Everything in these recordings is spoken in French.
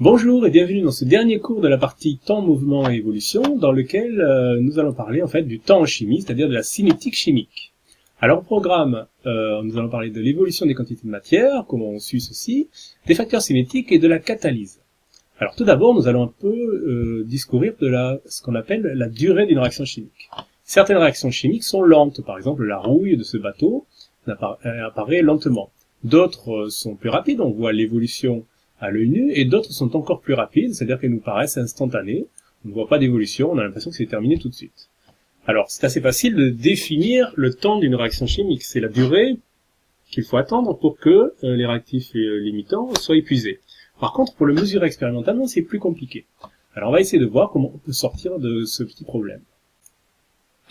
Bonjour et bienvenue dans ce dernier cours de la partie temps, mouvement et évolution dans lequel nous allons parler en fait du temps en chimie, c'est-à-dire de la cinétique chimique. Alors au programme, nous allons parler de l'évolution des quantités de matière, comment on suit ceci, des facteurs cinétiques et de la catalyse. Alors tout d'abord, nous allons un peu discourir de ce qu'on appelle la durée d'une réaction chimique. Certaines réactions chimiques sont lentes, par exemple la rouille de ce bateau apparaît lentement. D'autres sont plus rapides, on voit l'évolution à l'œil nu, et d'autres sont encore plus rapides, c'est-à-dire qu'elles nous paraissent instantanées, on ne voit pas d'évolution, on a l'impression que c'est terminé tout de suite. Alors, c'est assez facile de définir le temps d'une réaction chimique, c'est la durée qu'il faut attendre pour que les réactifs limitants soient épuisés. Par contre, pour le mesurer expérimentalement, c'est plus compliqué. Alors, on va essayer de voir comment on peut sortir de ce petit problème.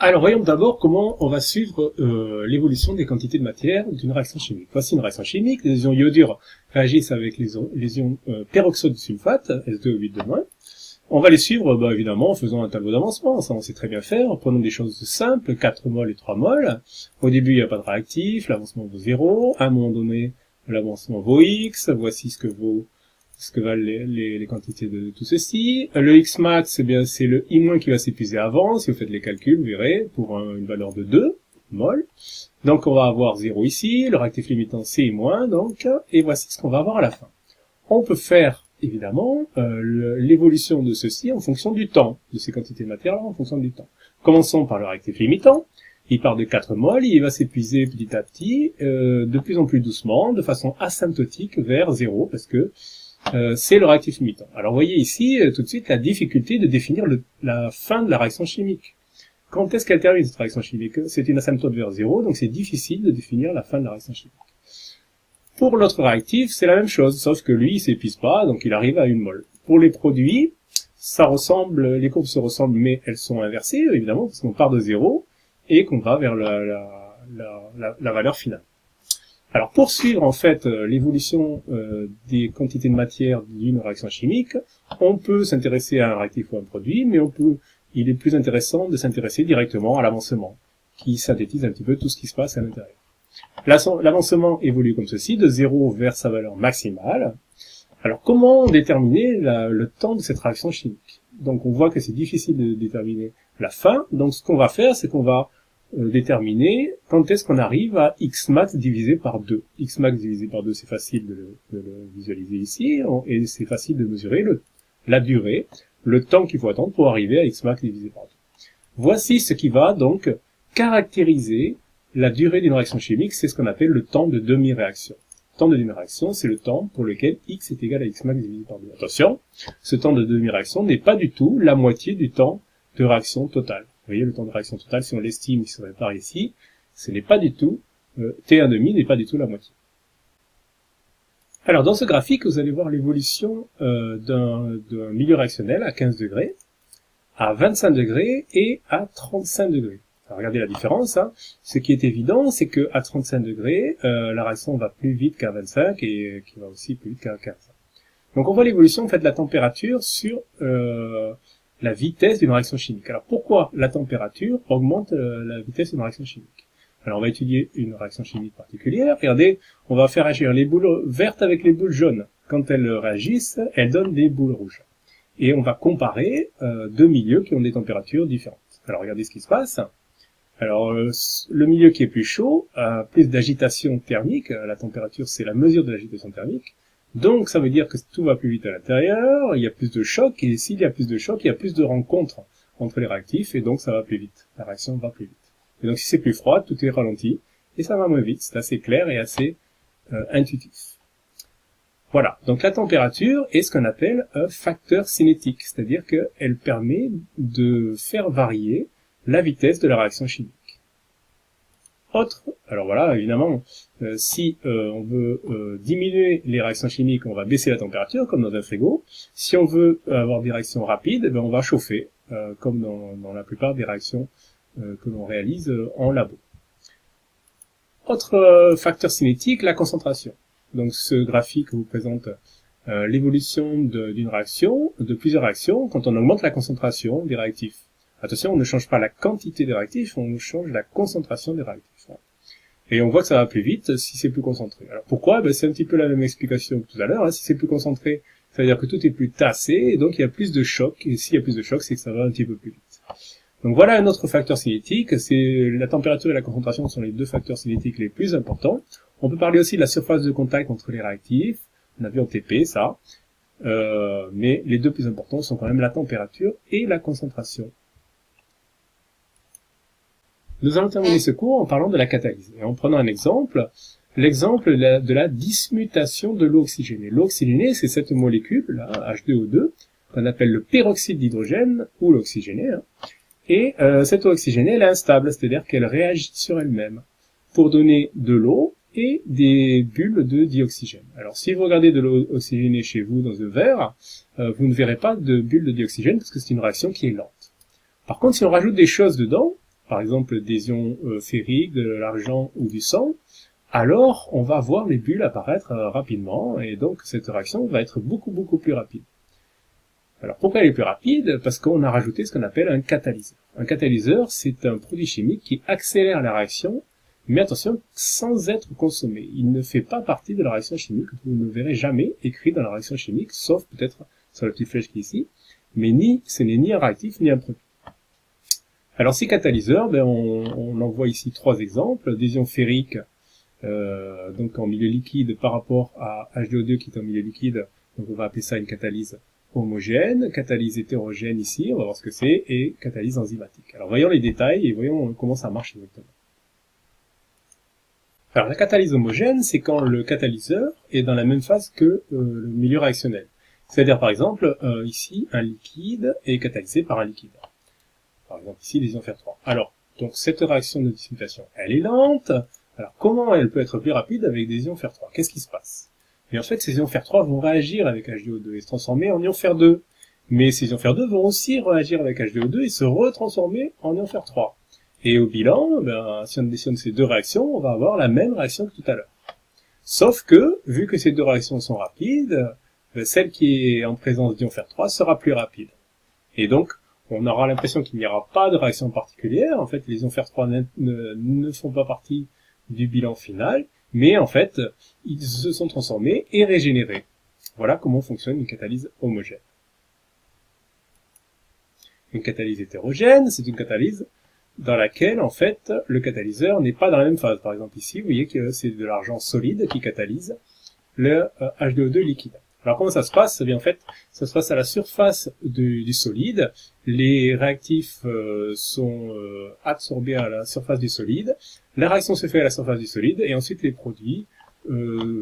Alors, voyons d'abord comment on va suivre l'évolution des quantités de matière d'une réaction chimique. Voici une réaction chimique, les ions iodures réagissent avec les ions peroxyde de sulfate, S2O8 On va les suivre évidemment en faisant un tableau d'avancement, ça on sait très bien faire, prenons des choses simples, 4 moles et 3 moles. Au début il n'y a pas de réactif, l'avancement vaut 0, à un moment donné l'avancement vaut X, voici ce que valent les quantités de tout ceci. Le X max, eh bien, c'est le I- qui va s'épuiser avant. Si vous faites les calculs, vous verrez, pour une valeur de 2 mol. Donc, on va avoir 0 ici. Le réactif limitant, c'est I-, donc, et voici ce qu'on va avoir à la fin. On peut faire, évidemment, l'évolution de ceci en fonction du temps, de ces quantités de matière-là, en fonction du temps. Commençons par le réactif limitant. Il part de 4 moles, il va s'épuiser petit à petit, de plus en plus doucement, de façon asymptotique vers 0, parce que c'est le réactif limitant. Alors, vous voyez ici, tout de suite, la difficulté de définir la fin de la réaction chimique. Quand est-ce qu'elle termine, cette réaction chimique? C'est une asymptote vers 0, donc c'est difficile de définir la fin de la réaction chimique. Pour l'autre réactif, c'est la même chose, sauf que lui, il s'épuise pas, donc il arrive à 1 mol. Pour les produits, les courbes se ressemblent, mais elles sont inversées, évidemment, parce qu'on part de 0, et qu'on va vers la valeur finale. Alors, pour suivre en fait l'évolution des quantités de matière d'une réaction chimique, on peut s'intéresser à un réactif ou un produit, mais il est plus intéressant de s'intéresser directement à l'avancement, qui synthétise un petit peu tout ce qui se passe à l'intérieur. L'avancement évolue comme ceci, de 0 vers sa valeur maximale. Alors, comment déterminer le temps de cette réaction chimique? Donc, on voit que c'est difficile de déterminer la fin. Donc, ce qu'on va faire, c'est qu'on va déterminer quand est-ce qu'on arrive à X max divisé par 2. X max divisé par 2, c'est facile de le visualiser ici, et c'est facile de mesurer la durée, le temps qu'il faut attendre pour arriver à X max divisé par 2. Voici ce qui va donc caractériser la durée d'une réaction chimique, c'est ce qu'on appelle le temps de demi-réaction. Le temps de demi-réaction, c'est le temps pour lequel X est égal à X max divisé par 2. Attention, ce temps de demi-réaction n'est pas du tout la moitié du temps de réaction totale. Vous voyez, le temps de réaction totale, si on l'estime, il serait par ici, ce n'est pas du tout, T1,5 n'est pas du tout la moitié. Alors, dans ce graphique, vous allez voir l'évolution d'un milieu réactionnel à 15 degrés, à 25 degrés et à 35 degrés. Alors, regardez la différence. Hein. Ce qui est évident, c'est que à 35 degrés, la réaction va plus vite qu'à 25 et qui va aussi plus vite qu'à 15. Donc, on voit l'évolution en fait de la température sur la vitesse d'une réaction chimique. Alors pourquoi la température augmente la vitesse d'une réaction chimique? Alors on va étudier une réaction chimique particulière. Regardez, on va faire agir les boules vertes avec les boules jaunes. Quand elles réagissent, elles donnent des boules rouges. Et on va comparer deux milieux qui ont des températures différentes. Alors regardez ce qui se passe. Alors le milieu qui est plus chaud a plus d'agitation thermique. La température, c'est la mesure de l'agitation thermique. Donc, ça veut dire que tout va plus vite à l'intérieur, il y a plus de choc, et s'il y a plus de choc, il y a plus de rencontres entre les réactifs, et donc ça va plus vite. La réaction va plus vite. Et donc, si c'est plus froid, tout est ralenti, et ça va moins vite. C'est assez clair et assez intuitif. Voilà. Donc, la température est ce qu'on appelle un facteur cinétique, c'est-à-dire qu'elle permet de faire varier la vitesse de la réaction chimique. Alors voilà, évidemment, si on veut diminuer les réactions chimiques, on va baisser la température, comme dans un frigo. Si on veut avoir des réactions rapides, on va chauffer, comme dans la plupart des réactions que l'on réalise en labo. Autre facteur cinétique, la concentration. Donc ce graphique vous présente l'évolution d'une réaction, de plusieurs réactions, quand on augmente la concentration des réactifs. Attention, on ne change pas la quantité des réactifs, on change la concentration des réactifs. Et on voit que ça va plus vite si c'est plus concentré. Alors pourquoi? C'est un petit peu la même explication que tout à l'heure. Si c'est plus concentré, Ça veut dire que tout est plus tassé, et donc il y a plus de choc, et s'il y a plus de choc, c'est que ça va un petit peu plus vite. Donc voilà un autre facteur cinétique, c'est la température et la concentration sont les deux facteurs cinétiques les plus importants. On peut parler aussi de la surface de contact entre les réactifs, on a vu en TP ça, mais les deux plus importants sont quand même la température et la concentration. Nous allons terminer ce cours en parlant de la catalyse, et en prenant un exemple, l'exemple de la dismutation de l'eau oxygénée. L'eau oxygénée, c'est cette molécule, là, H2O2, qu'on appelle le peroxyde d'hydrogène, ou l'oxygéné, hein. Et cette eau oxygénée, elle est instable, c'est-à-dire qu'elle réagit sur elle-même pour donner de l'eau et des bulles de dioxygène. Alors si vous regardez de l'eau oxygénée chez vous dans un verre, vous ne verrez pas de bulles de dioxygène parce que c'est une réaction qui est lente. Par contre, si on rajoute des choses dedans, par exemple des ions ferriques, de l'argent ou du sang, alors on va voir les bulles apparaître rapidement et donc cette réaction va être beaucoup plus rapide. Alors pourquoi elle est plus rapide? Parce qu'on a rajouté ce qu'on appelle un catalyseur. Un catalyseur, c'est un produit chimique qui accélère la réaction, mais attention, sans être consommé. Il ne fait pas partie de la réaction chimique, vous ne le verrez jamais écrit dans la réaction chimique, sauf peut-être sur la petite flèche qui est ici, mais ce n'est ni un réactif ni un produit. Alors ces catalyseurs, on en voit ici trois exemples, des ions ferriques, donc en milieu liquide par rapport à H2O2 qui est en milieu liquide, donc on va appeler ça une catalyse homogène, catalyse hétérogène ici, on va voir ce que c'est, et catalyse enzymatique. Alors voyons les détails et voyons comment ça marche exactement. Alors la catalyse homogène, c'est quand le catalyseur est dans la même phase que le milieu réactionnel. C'est-à-dire par exemple, ici, un liquide est catalysé par un liquide. Par exemple ici, les ions fer3. Alors, donc cette réaction de dismutation, elle est lente. Alors comment elle peut être plus rapide avec des ions fer3? Qu'est-ce qui se passe? Et en fait, ces ions fer3 vont réagir avec H2O2 et se transformer en ions fer2. Mais ces ions fer2 vont aussi réagir avec H2O2 et se retransformer en ions fer3. Et au bilan, si on additionne ces deux réactions, on va avoir la même réaction que tout à l'heure. Sauf que, vu que ces deux réactions sont rapides, celle qui est en présence d'ions fer3 sera plus rapide. Et donc, on aura l'impression qu'il n'y aura pas de réaction particulière. En fait, les ions fer3 ne font pas partie du bilan final, mais en fait, ils se sont transformés et régénérés. Voilà comment fonctionne une catalyse homogène. Une catalyse hétérogène, c'est une catalyse dans laquelle, en fait, le catalyseur n'est pas dans la même phase. Par exemple, ici, vous voyez que c'est de l'argent solide qui catalyse le H2O2 liquide. Alors, comment ça se passe? Eh bien, en fait, ça se passe à la surface du solide. Les réactifs sont absorbés à la surface du solide. La réaction se fait à la surface du solide, et ensuite les produits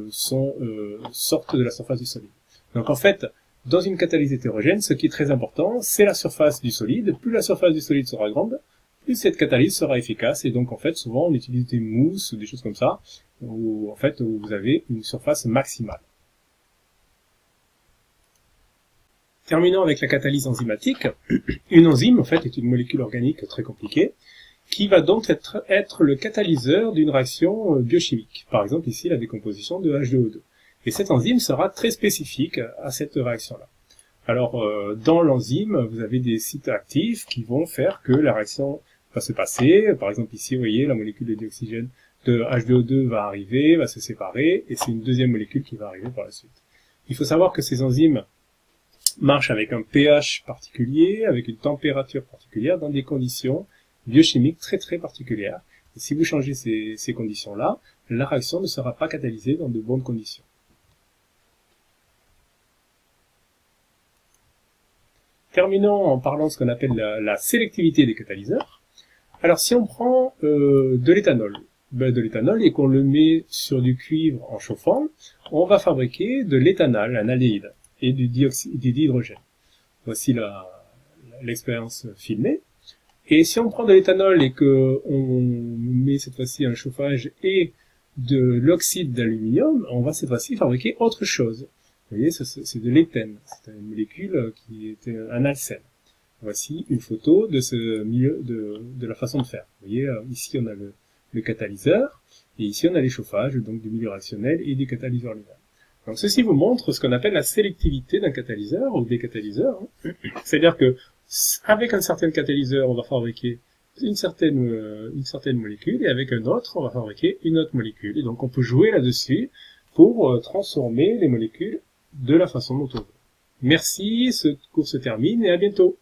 sortent de la surface du solide. Donc, en fait, dans une catalyse hétérogène, ce qui est très important, c'est la surface du solide. Plus la surface du solide sera grande, plus cette catalyse sera efficace. Et donc, en fait, souvent, on utilise des mousses ou des choses comme ça, où, en fait, vous avez une surface maximale. Terminons avec la catalyse enzymatique. Une enzyme, en fait, est une molécule organique très compliquée, qui va donc être le catalyseur d'une réaction biochimique. Par exemple, ici, la décomposition de H2O2. Et cette enzyme sera très spécifique à cette réaction-là. Alors, dans l'enzyme, vous avez des sites actifs qui vont faire que la réaction va se passer. Par exemple, ici, vous voyez, la molécule de dioxygène de H2O2 va arriver, va se séparer, et c'est une deuxième molécule qui va arriver par la suite. Il faut savoir que ces enzymes marchent avec un pH particulier, avec une température particulière, dans des conditions biochimiques très particulières. Et si vous changez ces conditions-là, la réaction ne sera pas catalysée dans de bonnes conditions. Terminons en parlant de ce qu'on appelle la sélectivité des catalyseurs. Alors si on prend de l'éthanol, et qu'on le met sur du cuivre en chauffant, on va fabriquer de l'éthanol, un aldéhyde, et du dihydrogène. Voici l'expérience filmée. Et si on prend de l'éthanol et que on met cette fois-ci un chauffage et de l'oxyde d'aluminium, on va cette fois-ci fabriquer autre chose. Vous voyez, c'est de l'éthène. C'est une molécule qui est un alcène. Voici une photo de ce milieu, de la façon de faire. Vous voyez, ici on a le catalyseur, et ici on a les chauffages, donc du milieu réactionnel et du catalyseur lui-même. Donc ceci vous montre ce qu'on appelle la sélectivité d'un catalyseur ou des catalyseurs. C'est-à-dire que avec un certain catalyseur, on va fabriquer une certaine molécule, et avec un autre, on va fabriquer une autre molécule. Et donc on peut jouer là-dessus pour transformer les molécules de la façon dont on veut. Merci, ce cours se termine et à bientôt.